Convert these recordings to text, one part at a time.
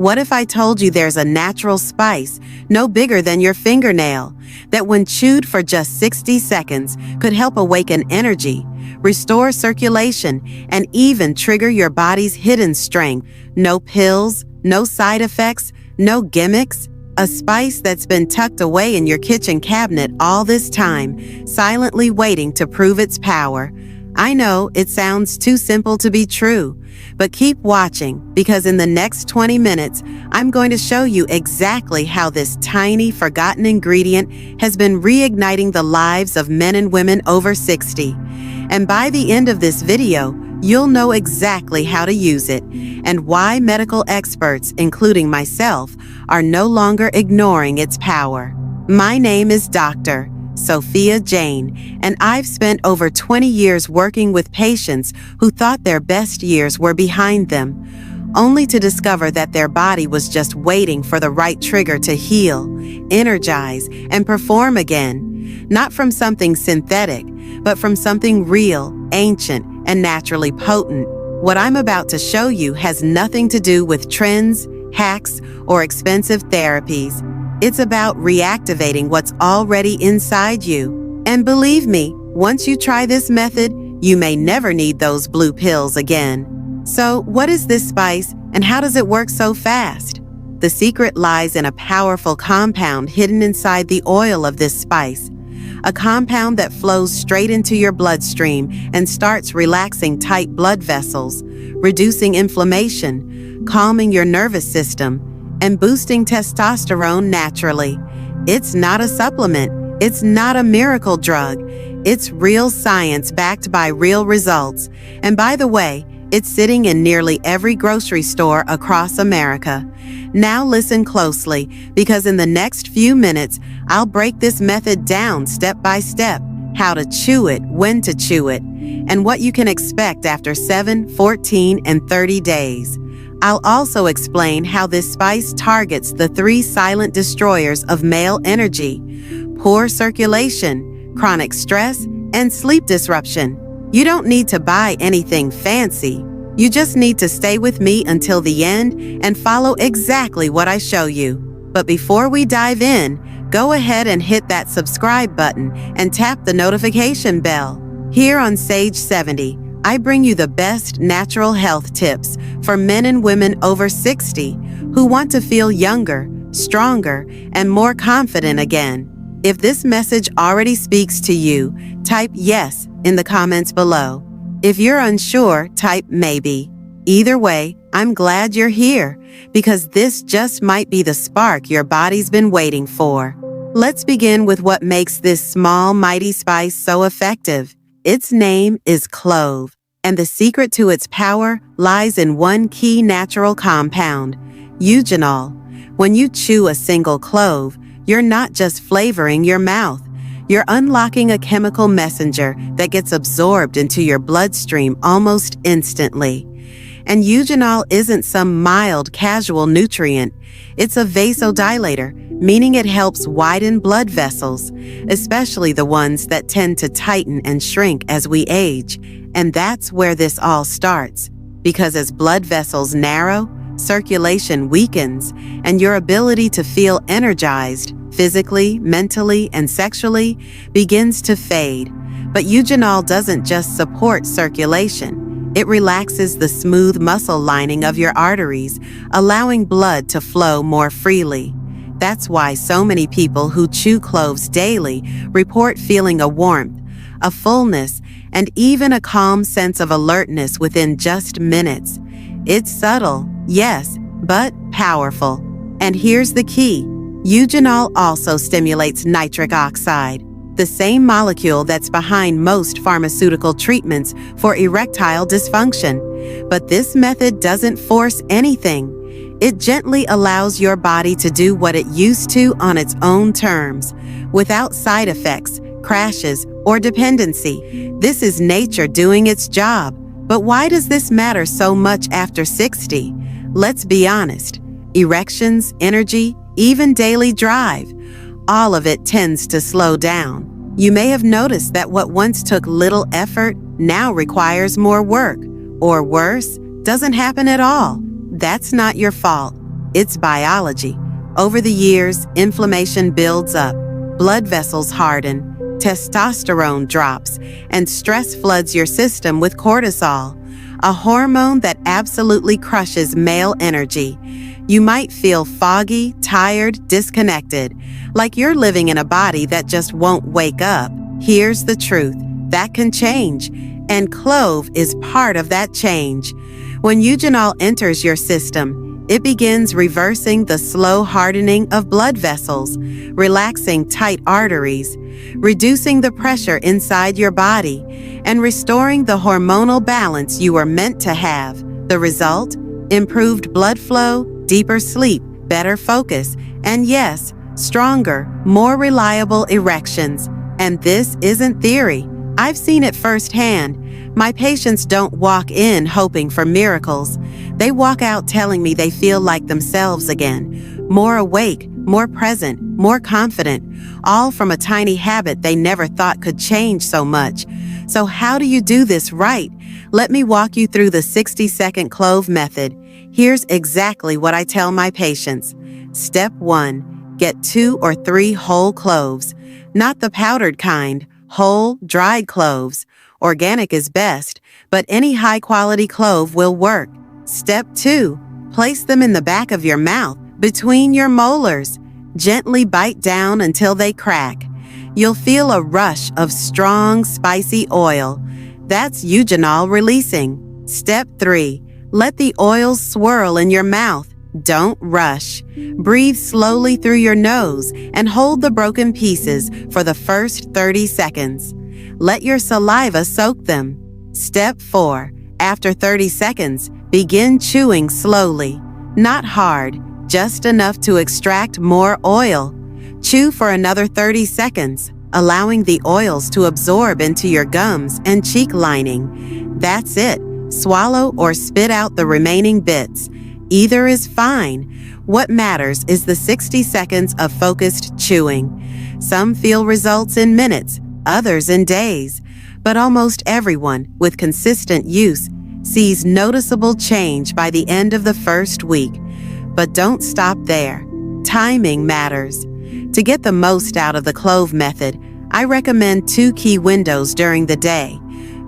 What if I told you there's a natural spice, no bigger than your fingernail, that when chewed for just 60 seconds could help awaken energy, restore circulation, and even trigger your body's hidden strength? No pills, no side effects, no gimmicks. A spice that's been tucked away in your kitchen cabinet all this time, silently waiting to prove its power. I know it sounds too simple to be true, but keep watching, because in the next 20 minutes, I'm going to show you exactly how this tiny, forgotten ingredient has been reigniting the lives of men and women over 60. And by the end of this video, you'll know exactly how to use it and why medical experts, including myself, are no longer ignoring its power. My name is Dr. Sophia Jain, and I've spent over 20 years working with patients who thought their best years were behind them, only to discover that their body was just waiting for the right trigger to heal, energize, and perform again, not from something synthetic, but from something real, ancient, and naturally potent. What I'm about to show you has nothing to do with trends, hacks, or expensive therapies. It's about reactivating what's already inside you. And believe me, once you try this method, you may never need those blue pills again. So, what is this spice and how does it work so fast? The secret lies in a powerful compound hidden inside the oil of this spice. A compound that flows straight into your bloodstream and starts relaxing tight blood vessels, reducing inflammation, calming your nervous system, and boosting testosterone naturally. It's not a supplement. It's not a miracle drug. It's real science backed by real results. And by the way, it's sitting in nearly every grocery store across America. Now listen closely, because in the next few minutes, I'll break this method down step by step, how to chew it, when to chew it, and what you can expect after 7, 14, and 30 days. I'll also explain how this spice targets the 3 silent destroyers of male energy: poor circulation, chronic stress, and sleep disruption. You don't need to buy anything fancy. You just need to stay with me until the end and follow exactly what I show you. But before we dive in, go ahead and hit that subscribe button and tap the notification bell. Here on Sage 70, I bring you the best natural health tips for men and women over 60 who want to feel younger, stronger, and more confident again. If this message already speaks to you, type yes in the comments below. If you're unsure, type maybe. Either way, I'm glad you're here, because this just might be the spark your body's been waiting for. Let's begin with what makes this small, mighty spice so effective. Its name is clove, and the secret to its power lies in one key natural compound, eugenol. When you chew a single clove, you're not just flavoring your mouth. You're unlocking a chemical messenger that gets absorbed into your bloodstream almost instantly. And eugenol isn't some mild, casual nutrient. It's a vasodilator, meaning it helps widen blood vessels, especially the ones that tend to tighten and shrink as we age. And that's where this all starts, because as blood vessels narrow, circulation weakens, and your ability to feel energized, physically, mentally, and sexually, begins to fade. But eugenol doesn't just support circulation. It relaxes the smooth muscle lining of your arteries, allowing blood to flow more freely. That's why so many people who chew cloves daily report feeling a warmth, a fullness, and even a calm sense of alertness within just minutes. It's subtle, yes, but powerful. And here's the key. Eugenol also stimulates nitric oxide, the same molecule that's behind most pharmaceutical treatments for erectile dysfunction. But this method doesn't force anything. It gently allows your body to do what it used to on its own terms, without side effects, crashes, or dependency. This is nature doing its job. But why does this matter so much after 60? Let's be honest. Erections, energy, even daily drive, all of it tends to slow down. You may have noticed that what once took little effort now requires more work, or worse, doesn't happen at all. That's not your fault. it's biology. Over the years, inflammation builds up, blood vessels harden, testosterone drops, and stress floods your system with cortisol, a hormone that absolutely crushes male energy. You might feel foggy, tired, disconnected, like you're living in a body that just won't wake up. Here's the truth: that can change, and clove is part of that change. When eugenol enters your system, it begins reversing the slow hardening of blood vessels, relaxing tight arteries, reducing the pressure inside your body, and restoring the hormonal balance you were meant to have. The result? Improved blood flow, deeper sleep, better focus, and yes, stronger, more reliable erections. And this isn't theory. I've seen it firsthand. My patients don't walk in hoping for miracles. They walk out telling me they feel like themselves again, more awake, more present, more confident, all from a tiny habit they never thought could change so much. So how do you do this right? Let me walk you through the 60-second clove method. Here's exactly what I tell my patients. Step 1, get 2 or 3 whole cloves, not the powdered kind, whole, dried cloves. Organic is best, but any high-quality clove will work. Step 2, place them in the back of your mouth, between your molars. Gently bite down until they crack. You'll feel a rush of strong, spicy oil. That's eugenol releasing. Step 3, let the oils swirl in your mouth. Don't rush. Breathe slowly through your nose and hold the broken pieces for the first 30 seconds. Let your saliva soak them. Step 4, after 30 seconds, begin chewing slowly. Not hard, just enough to extract more oil. Chew for another 30 seconds, allowing the oils to absorb into your gums and cheek lining. That's it. Swallow or spit out the remaining bits. Either is fine. What matters is the 60 seconds of focused chewing. Some feel results in minutes, others in days, but almost everyone with consistent use sees noticeable change by the end of the first week. But don't stop there. Timing matters. To get the most out of the clove method, I recommend 2 key windows during the day.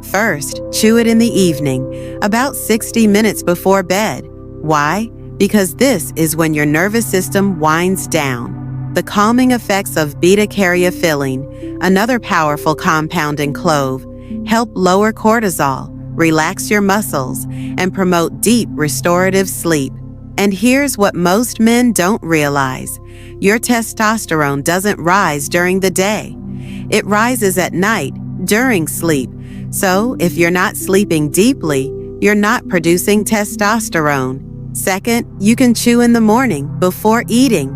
First, chew it in the evening, about 60 minutes before bed. Why? Because this is when your nervous system winds down. The calming effects of beta-caryophyllene, another powerful compound in clove, help lower cortisol, relax your muscles, and promote deep restorative sleep. And here's what most men don't realize. Your testosterone doesn't rise during the day. It rises at night, during sleep. So if you're not sleeping deeply, you're not producing testosterone. Second, you can chew in the morning before eating.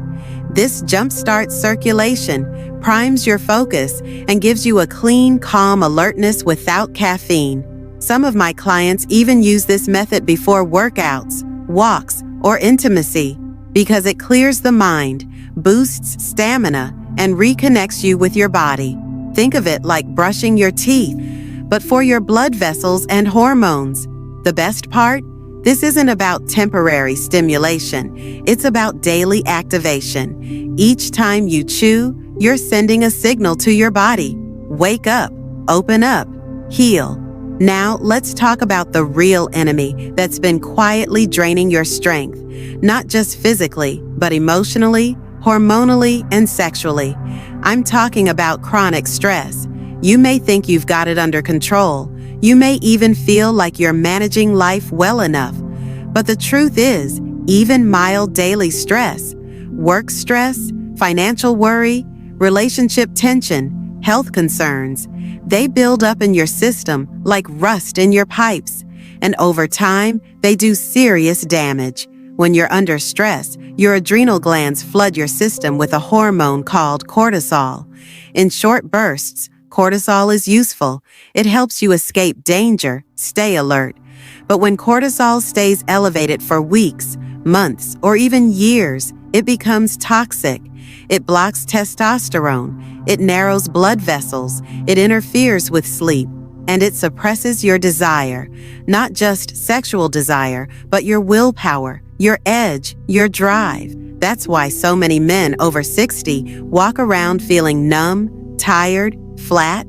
This jumpstarts circulation, primes your focus, and gives you a clean, calm alertness without caffeine. Some of my clients even use this method before workouts, walks, or intimacy because it clears the mind, boosts stamina, and reconnects you with your body. Think of it like brushing your teeth, but for your blood vessels and hormones. The best part? This isn't about temporary stimulation. It's about daily activation. Each time you chew, you're sending a signal to your body. Wake up, open up, heal. Now, let's talk about the real enemy that's been quietly draining your strength, not just physically, but emotionally, hormonally, and sexually. I'm talking about chronic stress. You may think you've got it under control. You may even feel like you're managing life well enough. But the truth is, even mild daily stress, work stress, financial worry, relationship tension, health concerns, they build up in your system like rust in your pipes. And over time, they do serious damage. When you're under stress, your adrenal glands flood your system with a hormone called cortisol. In short bursts, cortisol is useful. It helps you escape danger, stay alert. But when cortisol stays elevated for weeks, months, or even years, it becomes toxic. It blocks testosterone. It narrows blood vessels. It interferes with sleep. And it suppresses your desire, not just sexual desire, but your willpower, your edge, your drive. That's why so many men over 60 walk around feeling numb, tired, flat,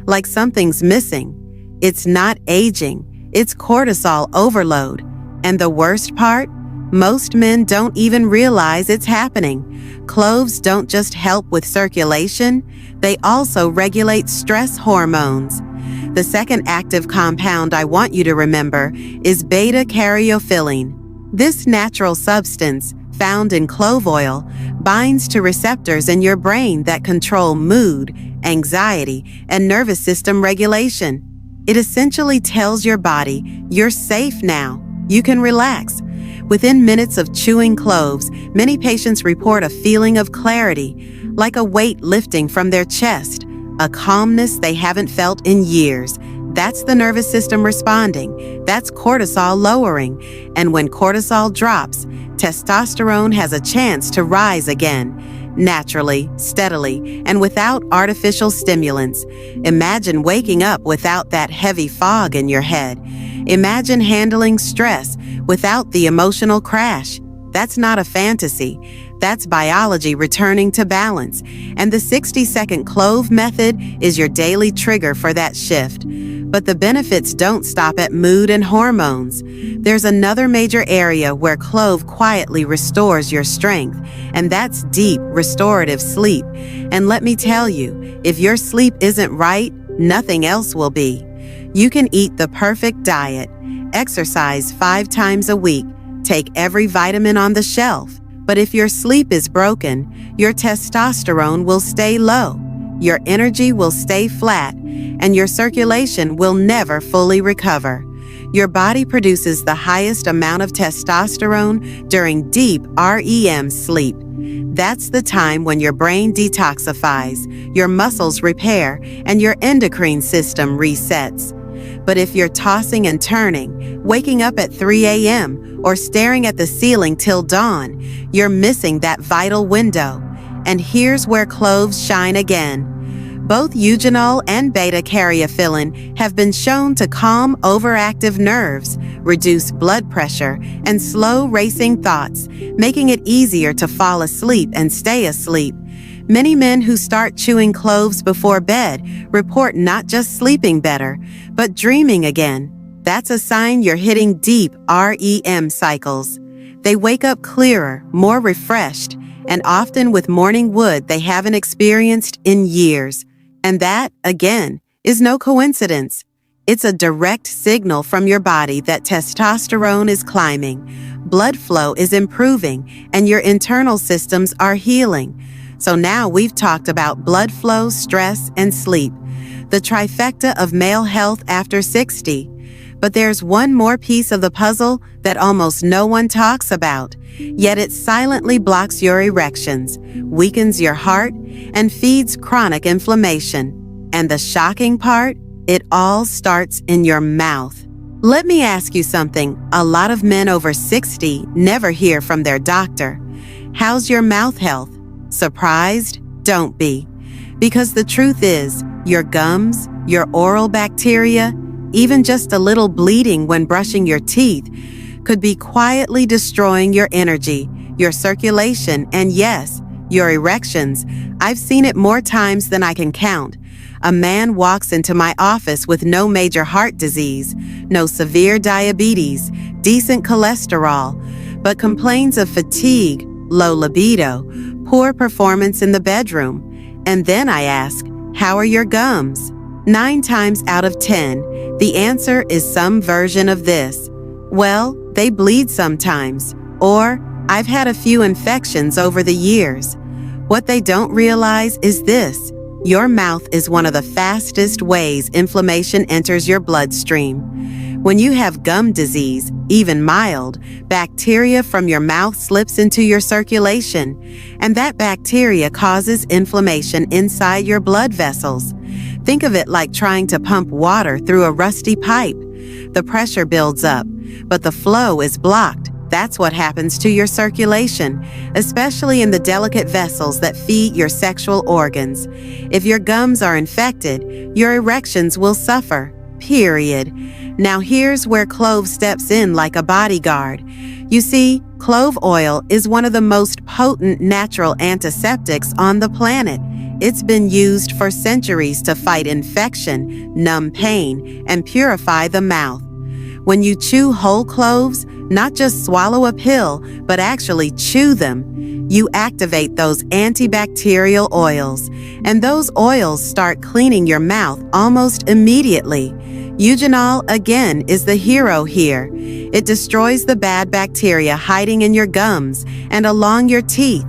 like something's missing. It's not aging, it's cortisol overload. And the worst part? Most men don't even realize it's happening. Cloves don't just help with circulation, they also regulate stress hormones. The second active compound I want you to remember is beta-caryophyllene. This natural substance, found in clove oil, binds to receptors in your brain that control mood, anxiety, and nervous system regulation. It essentially tells your body, you're safe now, you can relax. Within minutes of chewing cloves, many patients report a feeling of clarity, like a weight lifting from their chest, a calmness they haven't felt in years. That's the nervous system responding. That's cortisol lowering. And when cortisol drops, testosterone has a chance to rise again, naturally, steadily, and without artificial stimulants. Imagine waking up without that heavy fog in your head. Imagine handling stress without the emotional crash. That's not a fantasy. That's biology returning to balance. And the 60-second clove method is your daily trigger for that shift. But the benefits don't stop at mood and hormones. There's another major area where clove quietly restores your strength, and that's deep, restorative sleep. And let me tell you, if your sleep isn't right, nothing else will be. You can eat the perfect diet, exercise 5 times a week, take every vitamin on the shelf. But if your sleep is broken, your testosterone will stay low, your energy will stay flat, and your circulation will never fully recover. Your body produces the highest amount of testosterone during deep REM sleep. That's the time when your brain detoxifies, your muscles repair, and your endocrine system resets. But if you're tossing and turning, waking up at 3 a.m., or staring at the ceiling till dawn, you're missing that vital window. And here's where cloves shine again. Both eugenol and beta-caryophyllene have been shown to calm overactive nerves, reduce blood pressure, and slow racing thoughts, making it easier to fall asleep and stay asleep. Many men who start chewing cloves before bed report not just sleeping better, but dreaming again. That's a sign you're hitting deep REM cycles. They wake up clearer, more refreshed, and often with morning wood they haven't experienced in years. And that, again, is no coincidence. It's a direct signal from your body that testosterone is climbing, blood flow is improving, and your internal systems are healing. So now we've talked about blood flow, stress, and sleep, the trifecta of male health after 60. But there's one more piece of the puzzle that almost no one talks about, yet it silently blocks your erections, weakens your heart, and feeds chronic inflammation. And the shocking part? It all starts in your mouth. Let me ask you something a lot of men over 60 never hear from their doctor. How's your mouth health? Surprised? Don't be. Because the truth is, your gums, your oral bacteria, even just a little bleeding when brushing your teeth, could be quietly destroying your energy, your circulation, and yes, your erections. I've seen it more times than I can count. A man walks into my office with no major heart disease, no severe diabetes, decent cholesterol, but complains of fatigue, low libido, poor performance in the bedroom. And then I ask, how are your gums? 9 times out of 10, the answer is some version of this. Well, they bleed sometimes, or I've had a few infections over the years. What they don't realize is this. Your mouth is one of the fastest ways inflammation enters your bloodstream. When you have gum disease, even mild, bacteria from your mouth slips into your circulation, and that bacteria causes inflammation inside your blood vessels. Think of it like trying to pump water through a rusty pipe. The pressure builds up, but the flow is blocked. That's what happens to your circulation, especially in the delicate vessels that feed your sexual organs. If your gums are infected, your erections will suffer. Period. Now here's where clove steps in like a bodyguard. You see, clove oil is one of the most potent natural antiseptics on the planet. It's been used for centuries to fight infection, numb pain, and purify the mouth. When you chew whole cloves, not just swallow a pill, but actually chew them, you activate those antibacterial oils, and those oils start cleaning your mouth almost immediately. Eugenol, again, is the hero here. It destroys the bad bacteria hiding in your gums and along your teeth.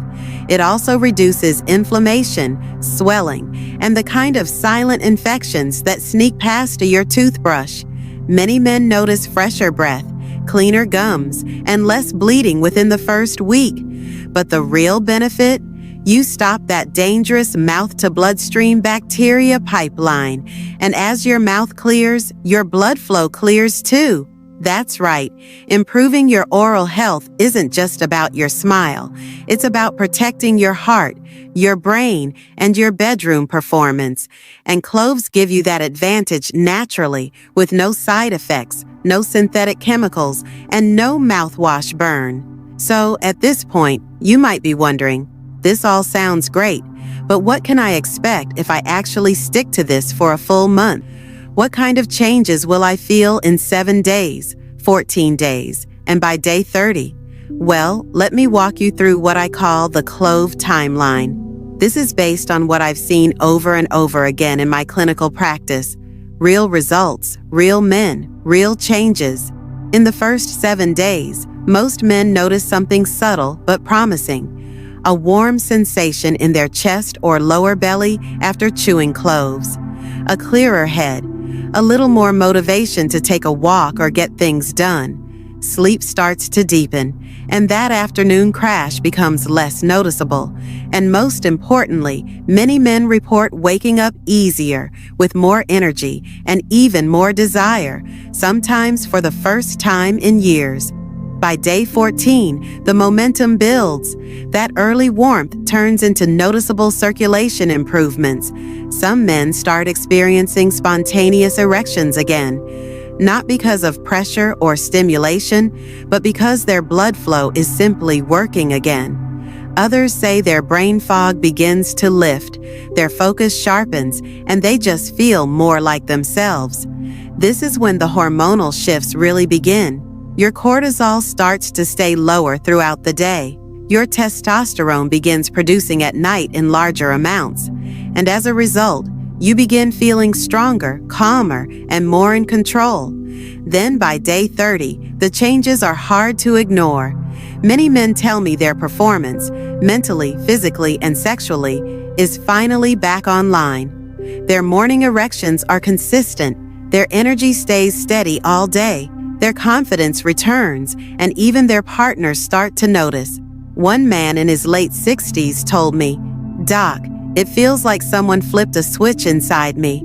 It also reduces inflammation, swelling, and the kind of silent infections that sneak past to your toothbrush. Many men notice fresher breath, cleaner gums, and less bleeding within the first week. But the real benefit? You stop that dangerous mouth-to-bloodstream bacteria pipeline, and as your mouth clears, your blood flow clears too. That's right. Improving your oral health isn't just about your smile. It's about protecting your heart, your brain, and your bedroom performance. And cloves give you that advantage naturally, with no side effects, no synthetic chemicals, and no mouthwash burn. So, at this point, you might be wondering, this all sounds great, but what can I expect if I actually stick to this for a full month? What kind of changes will I feel in 7 days, 14 days, and by day 30? Well, let me walk you through what I call the clove timeline. This is based on what I've seen over and over again in my clinical practice. Real results, real men, real changes. In the first 7 days, most men notice something subtle but promising. A warm sensation in their chest or lower belly after chewing cloves. A clearer head. A little more motivation to take a walk or get things done. Sleep starts to deepen, and that afternoon crash becomes less noticeable. And most importantly, many men report waking up easier, with more energy, and even more desire, sometimes for the first time in years. By day 14, the momentum builds. That early warmth turns into noticeable circulation improvements. Some men start experiencing spontaneous erections again, not because of pressure or stimulation, but because their blood flow is simply working again. Others say their brain fog begins to lift, their focus sharpens, and they just feel more like themselves. This is when the hormonal shifts really begin. Your cortisol starts to stay lower throughout the day. Your testosterone begins producing at night in larger amounts. And as a result, you begin feeling stronger, calmer, and more in control. Then by day 30, the changes are hard to ignore. Many men tell me their performance, mentally, physically, and sexually, is finally back online. Their morning erections are consistent. Their energy stays steady all day. Their confidence returns, and even their partners start to notice. One man in his late 60s told me, "Doc, it feels like someone flipped a switch inside me."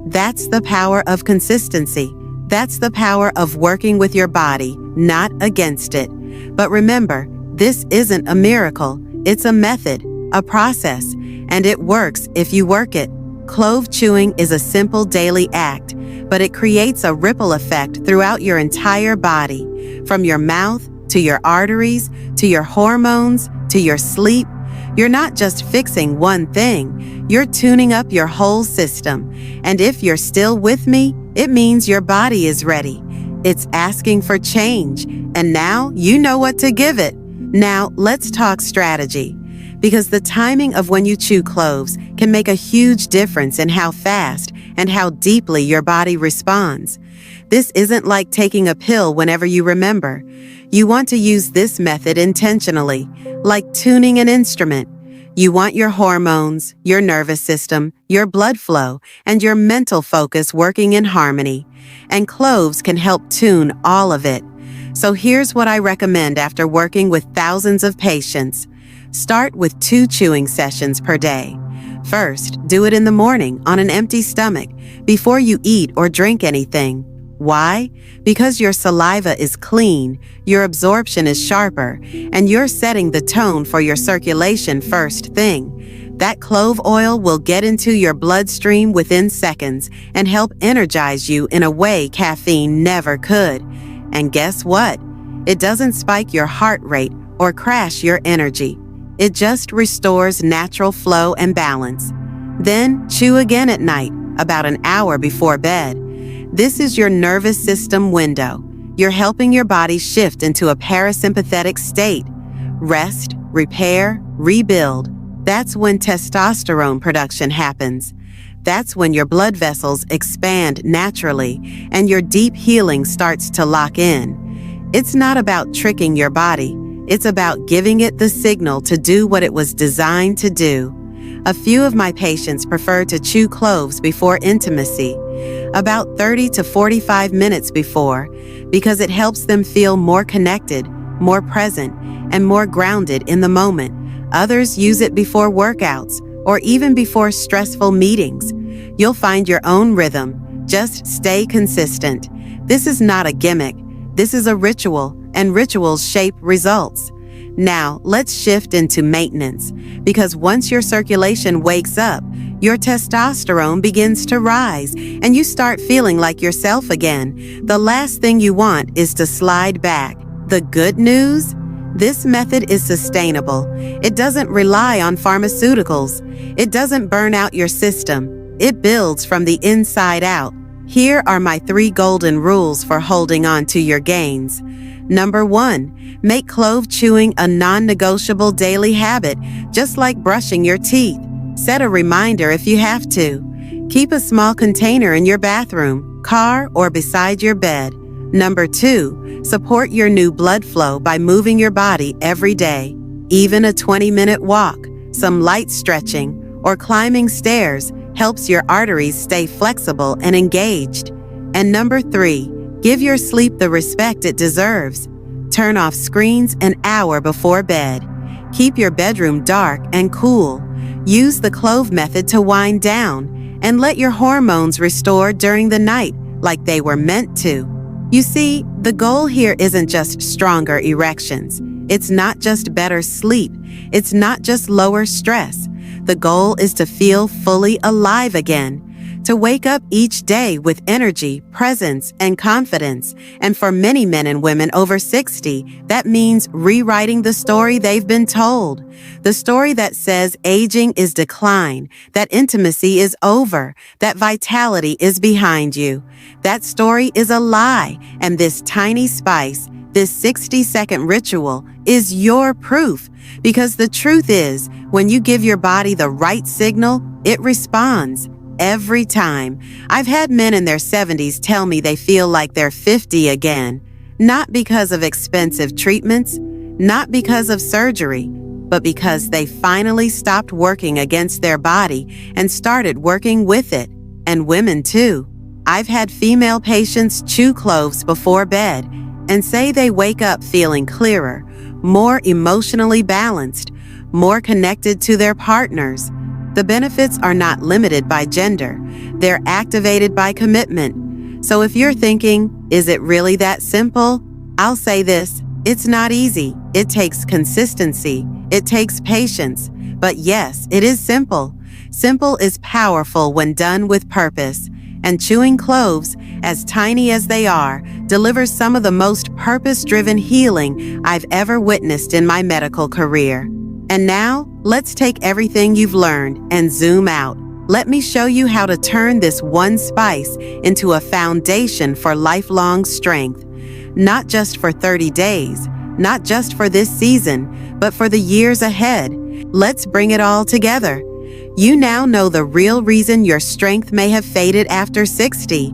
That's the power of consistency. That's the power of working with your body, not against it. But remember, this isn't a miracle. It's a method, a process, and it works if you work it. Clove chewing is a simple daily act, but it creates a ripple effect throughout your entire body, from your mouth to your arteries, to your hormones, to your sleep. You're not just fixing one thing, you're tuning up your whole system. And if you're still with me, it means your body is ready. It's asking for change, and now you know what to give it. Now, let's talk strategy. Because the timing of when you chew cloves can make a huge difference in how fast and how deeply your body responds. This isn't like taking a pill whenever you remember. You want to use this method intentionally, like tuning an instrument. You want your hormones, your nervous system, your blood flow, and your mental focus working in harmony. And cloves can help tune all of it. So here's what I recommend after working with thousands of patients. Start with 2 chewing sessions per day. First, do it in the morning on an empty stomach before you eat or drink anything. Why? Because your saliva is clean, your absorption is sharper, and you're setting the tone for your circulation first thing. That clove oil will get into your bloodstream within seconds and help energize you in a way caffeine never could. And guess what? It doesn't spike your heart rate or crash your energy. It just restores natural flow and balance. Then chew again at night, about an hour before bed. This is your nervous system window. You're helping your body shift into a parasympathetic state. Rest, repair, rebuild. That's when testosterone production happens. That's when your blood vessels expand naturally and your deep healing starts to lock in. It's not about tricking your body. It's about giving it the signal to do what it was designed to do. A few of my patients prefer to chew cloves before intimacy, about 30 to 45 minutes before, because it helps them feel more connected, more present, and more grounded in the moment. Others use it before workouts or even before stressful meetings. You'll find your own rhythm. Just stay consistent. This is not a gimmick. This is a ritual, and rituals shape results. Now, let's shift into maintenance, because once your circulation wakes up, your testosterone begins to rise, and you start feeling like yourself again. The last thing you want is to slide back. The good news? This method is sustainable. It doesn't rely on pharmaceuticals. It doesn't burn out your system. It builds from the inside out. Here are my 3 golden rules for holding on to your gains. Number 1, make clove chewing a non-negotiable daily habit, just like brushing your teeth. Set a reminder if you have to. Keep a small container in your bathroom, car, or beside your bed. Number 2, support your new blood flow by moving your body every day. Even a 20-minute walk, some light stretching, or climbing stairs helps your arteries stay flexible and engaged. And number 3, give your sleep the respect it deserves. Turn off screens an hour before bed. Keep your bedroom dark and cool. Use the clove method to wind down, and let your hormones restore during the night like they were meant to. You see, the goal here isn't just stronger erections. It's not just better sleep. It's not just lower stress. The goal is to feel fully alive again, to wake up each day with energy, presence, and confidence. And for many men and women over 60, that means rewriting the story they've been told. The story that says aging is decline, that intimacy is over, that vitality is behind you. That story is a lie, and this tiny spice, this 60-second ritual, is your proof. Because the truth is, when you give your body the right signal, it responds. Every time. I've had men in their 70s tell me they feel like they're 50 again. Not because of expensive treatments, not because of surgery, but because they finally stopped working against their body and started working with it. And women too. I've had female patients chew cloves before bed and say they wake up feeling clearer, more emotionally balanced, more connected to their partners. The benefits are not limited by gender. They're activated by commitment. So if you're thinking, is it really that simple? I'll say this, it's not easy. It takes consistency. It takes patience. But yes, it is simple. Simple is powerful when done with purpose. And chewing cloves, as tiny as they are, delivers some of the most purpose-driven healing I've ever witnessed in my medical career. And now, let's take everything you've learned and zoom out. Let me show you how to turn this one spice into a foundation for lifelong strength. Not just for 30 days, not just for this season, but for the years ahead. Let's bring it all together. You now know the real reason your strength may have faded after 60,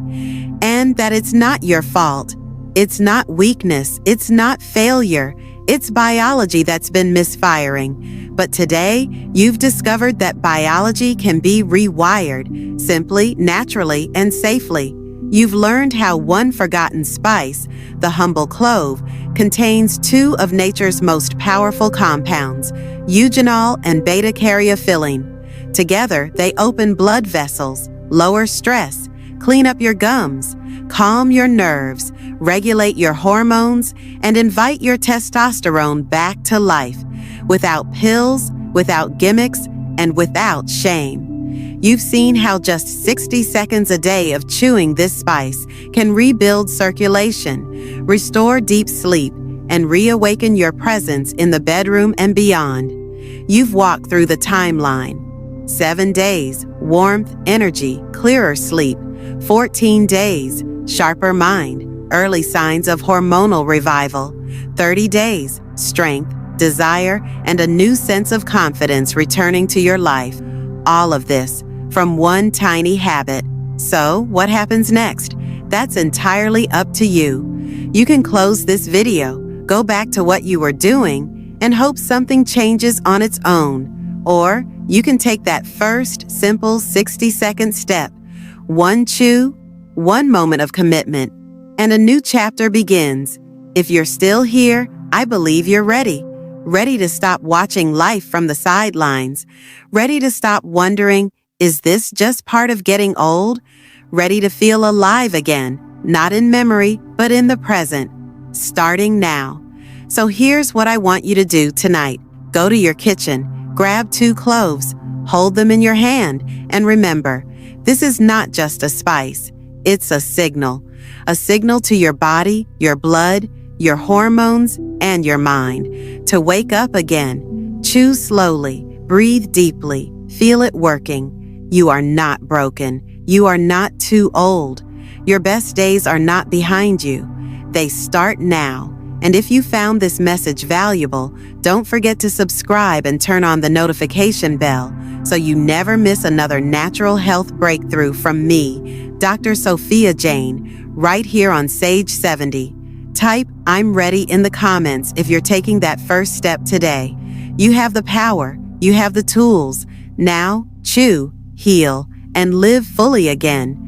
and that it's not your fault. It's not weakness. It's not failure. It's biology that's been misfiring. But today, you've discovered that biology can be rewired, simply, naturally, and safely. You've learned how one forgotten spice, the humble clove, contains 2 of nature's most powerful compounds, eugenol and beta-caryophyllene. Together, they open blood vessels, lower stress, clean up your gums, calm your nerves, regulate your hormones, and invite your testosterone back to life, without pills, without gimmicks, and without shame. You've seen how just 60 seconds a day of chewing this spice can rebuild circulation, restore deep sleep, and reawaken your presence in the bedroom and beyond. You've walked through the timeline. 7 days, warmth, energy, clearer sleep. 14 days, sharper mind, early signs of hormonal revival. 30 days, strength, desire, and a new sense of confidence returning to your life. All of this from one tiny habit. So, what happens next? That's entirely up to you. You can close this video, go back to what you were doing, and hope something changes on its own. Or you can take that first, simple 60-second step. One chew, one moment of commitment, and a new chapter begins. If you're still here, I believe you're ready. Ready to stop watching life from the sidelines. Ready to stop wondering, is this just part of getting old? Ready to feel alive again, not in memory, but in the present. Starting now. So here's what I want you to do tonight. Go to your kitchen, grab 2 cloves, hold them in your hand, and remember, this is not just a spice. It's a signal to your body, your blood, your hormones, and your mind to wake up again. Chew slowly, breathe deeply, feel it working. You are not broken. You are not too old. Your best days are not behind you. They start now. And if you found this message valuable, don't forget to subscribe and turn on the notification bell so you never miss another natural health breakthrough from me, Dr. Sophia Jain, right here on Sage 70. Type "I'm ready" in the comments if you're taking that first step today. You have the power. You have the tools. Now, chew, heal, and live fully again.